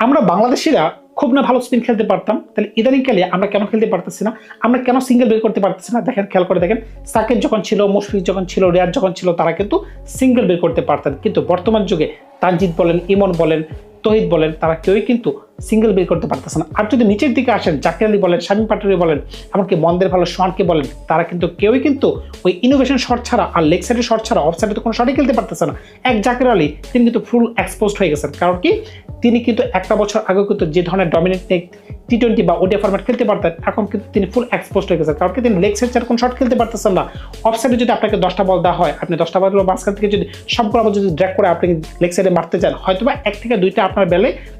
আমরা বাংলাদেশিরা খুব না ভালো স্পিন খেলতে পারতাম, তাহলে ইদানিংকালে আমরা কেন খেলতে পারতেছি না? আমরা কেন সিঙ্গেল বের করতে পারতেছি না? দেখেন, খেয়াল করে দেখেন, সাকিব যখন ছিল, মুশফিক যখন ছিল, রিয়াদ যখন ছিল, তারা কিন্তু সিঙ্গেল বের করতে পারতেন। কিন্তু বর্তমান যুগে তানজিদ বলেন, ইমন বলেন, তহিদ বলেন, তারা কেউই কিন্তু সিঙ্গেল বের করতে পারতেছে না। আর যদি নিচের দিকে আসেন, জাকির আলী বলেন, শামীম পাটোয়ারি বলেন, এমনকি মন্দের ভালো সোহানকে বলেন, তারা কিন্তু কেউই কিন্তু ওই ইনোভেশন শট ছাড়া আর লেগ সাইডের শট ছাড়া অফ সাইডে তো কোনো শটই খেলতে পারতেছে না। এক জাকির আলী, তিনি কিন্তু ফুল এক্সপোজড হয়ে গেছেন। কারণ কি, তিনি কিন্তু একটা বছর আগে কিন্তু যে ধরনের ডমিনেট টি-20 বা ওডিআই ফরম্যাট খেলতে পারতেন, এখন কিন্তু তিনি ফুল এক্সপোজড হয়ে গেছেন। কারণ কি, তিনি লেগ সাইড ছাড়া কোনো শট খেলতে পারতেছেন না। অফ সাইডে যদি আপনাকে 10টা বল দেওয়া হয়, আপনি 10টা বল মাঝখান থেকে যদি সবগুলো বল যদি ড্র্যাগ করে আপনি লেগ সাইডে মারতে চান, হয়তো বা 1 থেকে 2টা আপনার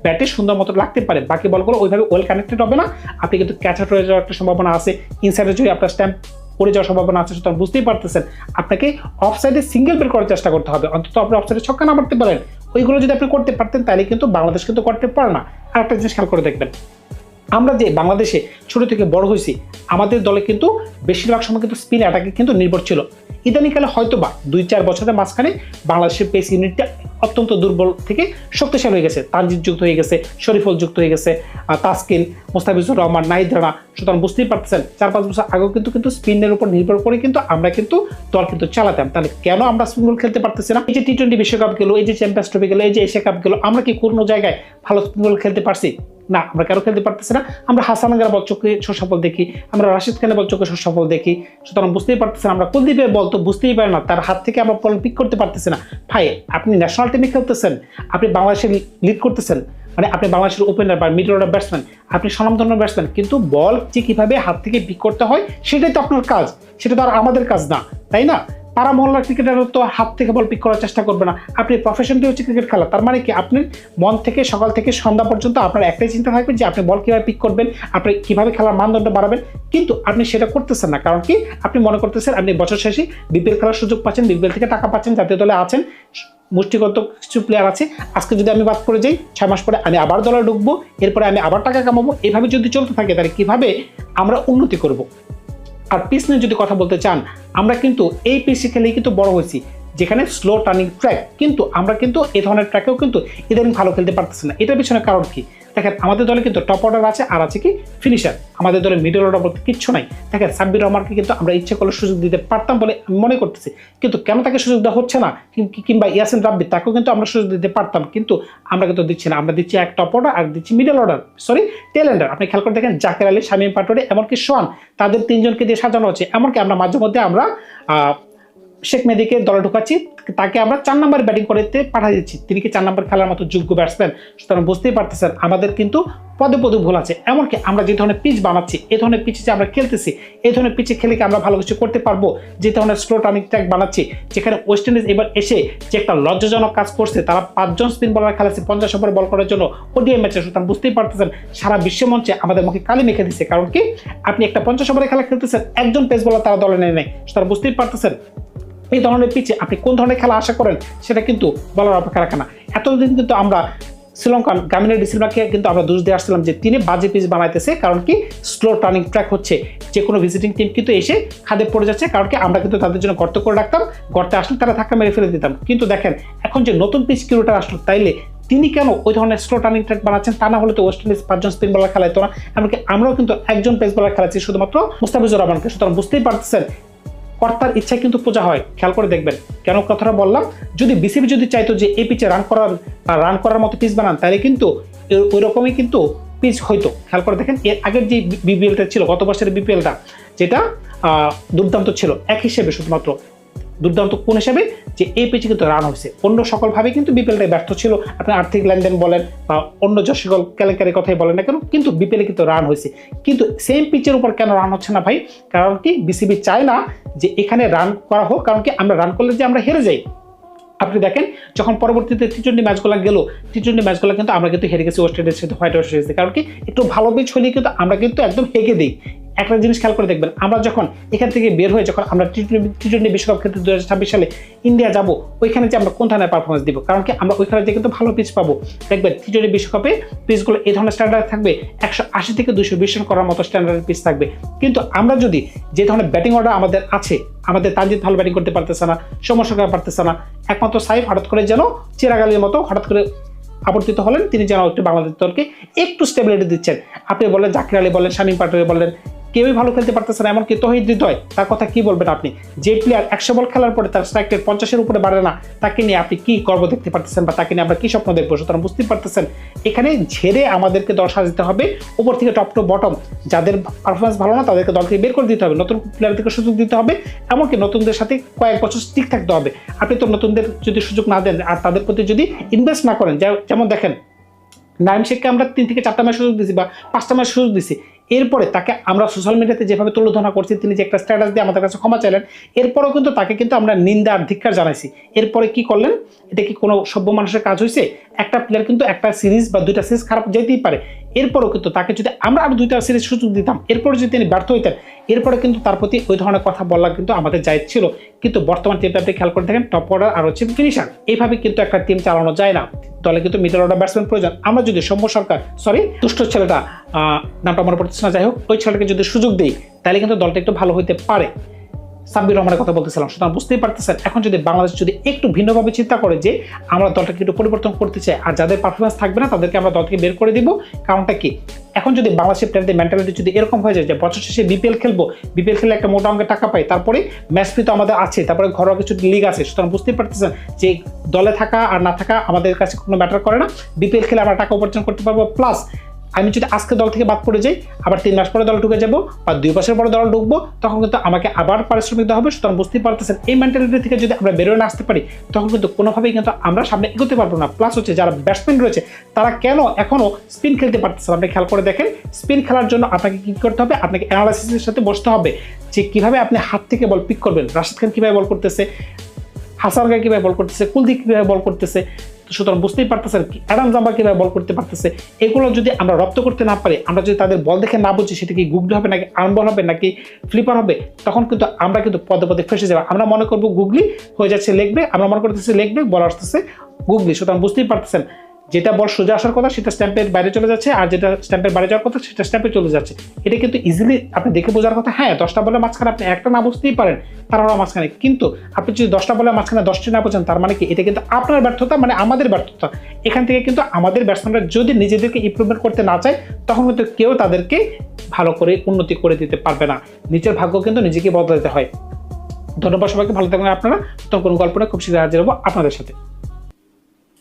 ব্যাটে সুন্দর মতো লাগতে পারে, বাকি বলগুলো ওইভাবে ওয়েল কানেক্টেড হবে না। আপনি কিন্তু ক্যাচ আউট হয়ে যাওয়ার একটা সম্ভাবনা আছে, ইনসাইডে যদি আপনার স্ট্যাম্প পড়ে যাওয়ার সম্ভাবনা আছে। সুতরাং বুঝতেই পারতেছেন, আপনাকে অফ সাইডে সিঙ্গেল বের করার চেষ্টা করতে হবে। অন্তত আপনি অফ সাইডে ছক্কা না মারতে পারেন, ওইগুলো যদি আপনি করতে পারতেন, তাহলে কিন্তু বাংলাদেশ কিন্তু করতে পারে না। আর একটা জিনিস খেয়াল করে দেখবেন, আমরা যে বাংলাদেশে ছোট থেকে বড় হয়েছি, আমাদের দলে কিন্তু বেশিরভাগ সময় কিন্তু স্পিন অ্যাটাকে কিন্তু নির্ভর ছিল। ইদানিংকালে হয়তো বা 2-4 বছরের মাঝখানে বাংলাদেশের পেস ইউনিটটা অত্যন্ত দুর্বল থেকে শক্তিশালী হয়ে গেছে। তানজিদ যুক্ত হয়ে গেছে, শরীফুল যুক্ত হয়ে গেছে, তাসকিন, মোস্তাফিজুর রহমান, নাহিদ রানা। সুতরাং বুঝতেই পারতেছেন, 4-5 বছর আগেও কিন্তু স্পিনের উপর নির্ভর করে কিন্তু আমরা কিন্তু দল কিন্তু চালাতাম। তাহলে কেন আমরা স্পিন বল খেলতে পারতেছি না? এই যে টি-20 বিশ্বকাপ গেল, এই যে চ্যাম্পিয়ন্স ট্রফি গেল, এই যে এশিয়া কাপ গেল, আমরা কি কোনো জায়গায় ভালো স্পিন বল খেলতে পারছি না? আমরা কেন খেলতে পারতেছি না? আমরা হাসান আঙ্গার বল চোখে সফল দেখি, আমরা রাশিদ খানের বল চোখে সফল দেখি। সুতরাং বুঝতেই পারতেছেন, আমরা কুলদীপের বল তো বুঝতেই পারি না, তার হাত থেকে আমরা বল পিক করতে পারতেছি না। ভাই, আপনি ন্যাশনাল টিমে খেলতেছেন, আপনি বাংলাদেশে লিড করতেছেন, মানে আপনি বাংলাদেশের ওপেনার বা মিডল অর্ডার ব্যাটসম্যান, আপনি স্বনামধন্য ব্যাটসম্যান, কিন্তু বল যে কিভাবে হাত থেকে পিক করতে হয় সেটাই তো আপনার কাজ, সেটা তো আর আমাদের কাজ না, তাই না? পাড়া মহল্লার ক্রিকেটারও তো হাত থেকে বল পিক করার চেষ্টা করবে না। আপনি প্রফেশনালি হচ্ছে ক্রিকেট খেলা, তার মানে কি, আপনি মন থেকে সকাল থেকে সন্ধ্যা পর্যন্ত আপনার একটাই চিন্তা থাকবে যে আপনি বল কীভাবে পিক করবেন, আপনি কীভাবে খেলার মানদণ্ড বাড়াবেন। কিন্তু আপনি সেটা করতেছেন না। কারণ কি, আপনি মনে করতেছেন আপনি বছর শেষে বিপিএল খেলার সুযোগ পাচ্ছেন, বিপিএল থেকে টাকা পাচ্ছেন, জাতীয় দলে আছেন, মুষ্টিগত কিছু প্লেয়ার আছে, আজকে যদি আমি বাদ করে যাই, 6 মাস পরে আমি আবার দলে ঢুকবো, এরপরে আমি আবার টাকা কামাবো। এভাবে যদি চলতে থাকে, তাহলে কিভাবে আমরা উন্নতি করব? আর পিচ নিয়ে যদি কথা বলতে চান, আমরা কিন্তু এই পিচে খেলেই কিন্তু বড় হয়েছি, যেখানে স্লো টার্নিং ট্র্যাক, কিন্তু আমরা কিন্তু এই ধরনের ট্র্যাকেও কিন্তু ইদানিং ভালো খেলতে পারতেছি না। এটার পিছনে কারণ কি? দেখেন, আমাদের দলে কিন্তু টপ অর্ডার আছে, আর আছে কি ফিনিশার। আমাদের দলে মিডল অর্ডার বলতে কিচ্ছু নাই। দেখেন, সাব্বির রহমানকে কিন্তু আমরা ইচ্ছে করলে সুযোগ দিতে পারতাম বলে আমি মনে করতেছি, কিন্তু কেন তাকে সুযোগ দেওয়া হচ্ছে না? কিংবা ইয়াসিন রাব্বি, তাকেও কিন্তু আমরা সুযোগ দিতে পারতাম, কিন্তু আমরা কিন্তু দিচ্ছি না। আমরা দিচ্ছি এক টপ অর্ডার আর দিচ্ছি মিডল অর্ডার, টেল এন্ডার। আপনি খেয়াল করে দেখেন, জাকির আলী, শামীম পাটোয়ারি, এমনকি সোহান, তাদের 3জনকে দিয়ে সাজানো হচ্ছে। এমনকি আমরা মাঝে মধ্যে আমরা শেখ মেহেদীকে দলে ঢোকাচ্ছি, তাকে আমরা 4 নম্বর ব্যাটিং করতে পাঠিয়ে দিচ্ছি। তিনি কি 4 নম্বর খেলার মতো যোগ্য ব্যাটসম্যান? সুতরাং বুঝতেই পারতেছেন, আমাদের কিন্তু পদে পদে ভুল আছে। এমনকি আমরা যে ধরনের পিচ বানাচ্ছি, এই ধরনের পিচে যে আমরা খেলতেছি, এই ধরনের পিচে খেলে কি আমরা ভালো কিছু করতে পারবো? যে ধরনের স্লো টার্নিং ট্র্যাক বানাচ্ছি, যেখানে ওয়েস্ট ইন্ডিজ এবার এসে যে একটা লজ্জাজনক কাজ করছে, তারা 5 জন স্পিন বলার খেলাচ্ছে 50 ওভারে বল করার জন্য ওডিআই ম্যাচে। সুতরাং বুঝতেই পারতেছেন, সারা বিশ্ব মঞ্চে আমাদের মুখে কালি মেখে দিচ্ছে। কারণ কি, আপনি একটা 50 ওভারের খেলা খেলতেছেন, একজন পেস বলার তারা দলে নেয় নাই। সুতরাং বুঝতেই পারতেছেন, এই ধরনের পিচে আপনি কোন ধরনের খেলা আশা করেন সেটা কিন্তু বলার অপেক্ষা রাখে না। এতদিন কিন্তু আমরা শ্রীলঙ্কান গামিনী ডিসিলভাকে কিন্তু আমরা দোষ দিয়ে আসছিলাম যে তিনি বাজে পিচ বানাইতেছে, কারণ কি স্লো টার্নিং ট্র্যাক হচ্ছে, যে কোনো ভিজিটিং টিম কিন্তু এসে খাদে পড়ে যাচ্ছে। কারণ কি, আমরা কিন্তু তাদের জন্য গর্ত করে রাখতাম, গর্তে আসলে তারা ধাক্কা মেরে ফেলে দিতাম। কিন্তু দেখেন, এখন যে নতুন পিচ কিউরেটার আসলো, তাইলে তিনি কেন ওই ধরনের স্লো টার্নিং ট্র্যাক বানাচ্ছেন? তা না হলে তো ওয়েস্ট ইন্ডিজ 5 জন স্পিন বলার খেলাইতো না। এমনকি আমরাও কিন্তু একজন পেস বলার খেলাচ্ছি, শুধুমাত্র মুস্তাফিজুর রহমানকে। সুতরাং বুঝতেই পারতেছেন, কর্তার ইচ্ছায় কিন্তু পূজা হয়। খেয়াল করে দেখবেন, কেন কথাটা বললাম, যদি বিসিবি যদি চাইতো যে এই পিচে রান করার মতো পিচ বানান, তাহলে কিন্তু ওই রকমই কিন্তু পিচ হইতো। খেয়াল করে দেখেন, এর আগের যে বিপিএলটা ছিল, গত বছরের বিপিএলটা, যেটা দুর্দান্ত ছিল এক হিসেবে, শুধুমাত্র দুর্দান্ত কোন হিসেবে, যে এই পিচে কিন্তু রান হয়েছে। অন্য সকলভাবে কিন্তু বিপিএলটাই ব্যর্থ ছিল। আপনার আর্থিক লেনদেন বলেন বা অন্য যে সকল কেলেঙ্কারি কথাই বলেন না কেন, কিন্তু বিপিএলে কিন্তু রান হয়েছে। কিন্তু সেম পিচের উপর কেন রান হচ্ছে না ভাই? কারণ কি, বিসিবি চায় না যে এখানে রান করা হোক। কারণ কি, আমরা রান করলে যে আমরা হেরে যাই। আপনি দেখেন, যখন পরবর্তীতে টি-20 ম্যাচগুলো গেল, টি-20 ম্যাচগুলো কিন্তু আমরা কিন্তু হেরে গেছি ওয়েস্ট ইন্ডিজের সাথে, হোয়াইট ওয়াশ সিরিজে। কারণ কি, একটু ভালো পিচ হলে কিন্তু আমরা কিন্তু একদম হেগে দিই। একটা জিনিস খেয়াল করে দেখবেন, আমরা যখন এখান থেকে বের হয়ে যখন আমরা টি-20 বিশ্বকাপ খেলতে 2026 সালে ইন্ডিয়া যাব, ওইখানে যে আমরা কোন ধরনের পারফরমেন্স দিব? কারণ কি, আমরা ওইখানে যে কিন্তু ভালো পিচ পাবো। দেখবেন, টি-20 বিশ্বকাপে পিচগুলো এই ধরনের স্ট্যান্ডার্ড থাকবে, 180 থেকে 220 রান করার মতো স্ট্যান্ডার্ড পিচ থাকবে। কিন্তু আমরা যদি যে ধরনের ব্যাটিং অর্ডার আমাদের আছে, আমাদের তানজিদ ভালো ব্যাটিং করতে পারতেছে না, সমস্যা পারতেছে না, একমাত্র সাইফ হঠাৎ করে যেন চিরাগ আলীর মতো হঠাৎ করে আবর্তিত হলেন, তিনি যেন একটু বাংলাদেশ দলকে একটু স্টেবিলিটি দিচ্ছেন। আপনি বলেন জাকির আলী বলেন, শামীম পাটোয়ারি বলেন, কেউই ভালো খেলতে পারতেছে না, এমনকি তৌহিদ হৃদয়, তার কথা কি বলবেন আপনি? যে প্লেয়ার 100 বল খেলার পরে তার স্ট্রাইক রেট 50-এর উপরে বাড়ে না, তাকে নিয়ে আপনি কি গর্ব দেখতে পারতেছেন বা তাকে নিয়ে আমরা কি স্বপ্ন দেখবো? সুতরাং বুঝতে পারতেছেন এখানে ঝেড়ে আমাদেরকে দল সাজাতে হবে উপর থেকে টপ টু বটম। যাদের পারফরমেন্স ভালো না তাদেরকে দল থেকে বের করে দিতে হবে, নতুন প্লেয়ারদেরকে সুযোগ দিতে হবে, এমনকি নতুনদের সাথে কয়েক বছর স্টিক থাকতে হবে। আপনি তো নতুনদের যদি সুযোগ না দেন আর তাদের প্রতি যদি ইনভেস্ট না করেন, যেমন দেখেন নাইম শেখকে আমরা 3 থেকে 4টা ম্যাচ সুযোগ দিছি বা 5টা ম্যাচ সুযোগ দিছি, এরপরে তাকে আমরা সোশ্যাল মিডিয়াতে যেভাবে তুলোধনা করছি, তিনি যে একটা স্ট্যাটাস দিয়ে আমাদের কাছে ক্ষমা চাইলেন, এরপরেও কিন্তু তাকে কিন্তু আমরা নিন্দা আর ধিক্কার জানাইছি। এরপরে কি করলেন? এটা কি কোনো সভ্য মানুষের কাজ হয়েছে? একটা প্লেয়ার কিন্তু একটা সিরিজ বা 2টা সিরিজ খারাপ যেতেই পারে, এরপরেও কিন্তু তাকে যদি আমরা আরো 2টা সিরিজ সুযোগ দিতাম, এরপরে যদি তিনি ব্যর্থ হইতেন, এরপরে কিন্তু তার প্রতি ওই ধরনের কথা বলা কিন্তু আমাদের জায়েজ ছিল। কিন্তু বর্তমান টিমটা আপনি খেয়াল করে দেখেন, টপ অর্ডার আর হচ্ছে ফিনিশার, এইভাবে কিন্তু একটা টিম চালানো যায় না। দলে কিন্তু মিডল অর্ডার ব্যাটসম্যান প্রয়োজন। আমরা যদি সৌম্য সরকার, দুষ্ট ছেলেটা নামটা মনে পড়তেছে না, যাই হোক, ওই ছেলেটাকে যদি সুযোগ দিই তাহলে কিন্তু দলটা একটু ভালো হইতে পারে। সাব্বির রহমানের কথা বলতেছিলাম। সুতরাং বুঝতেই পারতেছেন এখন যদি বাংলাদেশ যদি একটু ভিন্নভাবে চিন্তা করে যে আমরা দলটাকে একটু পরিবর্তন করতে চাই, আর যাদের পারফরমেন্স থাকবে না তাদেরকে আমরা দল থেকে বের করে দিব। কারণটা কি? এখন যদি বাংলাদেশের প্লেয়ারদের মেন্টালিটি যদি এরকম হয়ে যায় যে বছর শেষে বিপিএল খেলবো, বিপিএল খেলে একটা মোটা অঙ্কের টাকা পাই, তারপরে ম্যাচ ফি তো আমাদের আছে, তারপরে ঘরোয়া কিছু লিগ আছে, সুতরাং বুঝতেই পারতেছেন যে দলে থাকা আর না থাকা আমাদের কাছে কোনো ম্যাটার করে না। বিপিএল খেলে আমরা টাকা উপার্জন করতে পারবো, প্লাস আমি যদি আজকে দল থেকে বাদ পড়ে যাই, আবার 3 মাস পরে দল ঢুকে যাবো বা 2 মাসের পরে দল ঢুকবো, তখন কিন্তু আমাকে আবার পারিশ্রমিক দেওয়া হবে। সুতরাং বুঝতেই পারতেছেন এই মেন্টালিটি থেকে যদি আমরা বেরোয় না আসতে পারি, তখন কিন্তু কোনোভাবেই কিন্তু আমরা সামনে এগোতে পারবো না। প্লাস হচ্ছে যারা ব্যাটসম্যান রয়েছে তারা কেন এখনো স্পিন খেলতে পারতেছে না? আপনি খেয়াল করে দেখেন, স্পিন খেলার জন্য আপনাকে কি করতে হবে? আপনাকে অ্যানালাইসিসের সাথে বসতে হবে যে কিভাবে আপনি হাত থেকে বল পিক করবেন। রাশিদ খান কিভাবে বল করতেছে, হাসান খান কিভাবে বল করতেছে, কুলদীপ কিভাবে বল করতেছে, সুতরাং বুঝতেই পারতেছেন অ্যাডাম জাম্বা কিভাবে বল করতে পারতেছে। এগুলো যদি আমরা রপ্ত করতে না পারি, আমরা যদি তাদের বল দেখে না বুঝি সেটা কি গুগলি হবে নাকি আর্মবল হবে নাকি ফ্লিপার হবে, তখন কিন্তু আমরা কিন্তু পদে পদে ফেসে যাবো। আমরা মনে করবো গুগলি, হয়ে যাচ্ছে লেগ ব্রেক, আমরা মনে করতেছি লেগ ব্রেক, বল আসতেছে গুগলি। সুতরাং বুঝতেই পারতেছেন যেটা বল সোজা আসার কথা সেটা স্ট্যাম্পের বাইরে চলে যাচ্ছে, আর যেটা স্ট্যাম্পের বাইরে যাওয়ার কথা সেটা স্ট্যাম্পে চলে যাচ্ছে। এটা কিন্তু ইজিলি আপনি দেখে বোঝার কথা। হ্যাঁ, 10টা বলের মাঝখানে আপনি একটা না বুঝতেই পারেন তারপর মাঝখানে, কিন্তু আপনি যদি 10টা বলের মাঝখানে 10টি না বোঝেন, তার মানে কি এটা কিন্তু আপনার ব্যর্থতা, মানে আমাদের ব্যর্থতা। এখান থেকে কিন্তু আমাদের ব্যাটসম্যানরা যদি নিজেদেরকে ইমপ্রুভমেন্ট করতে না চায়, তখন কিন্তু কেউ তাদেরকে ভালো করে উন্নতি করে দিতে পারবে না। নিজের ভাগ্য কিন্তু নিজেকে বদলাতে হয়। ধন্যবাদ সবাইকে, ভালো থাকবেন আপনারা। তখন কোনো গল্পটা খুব শীঘ্রই হাজির হবো আপনাদের সাথে।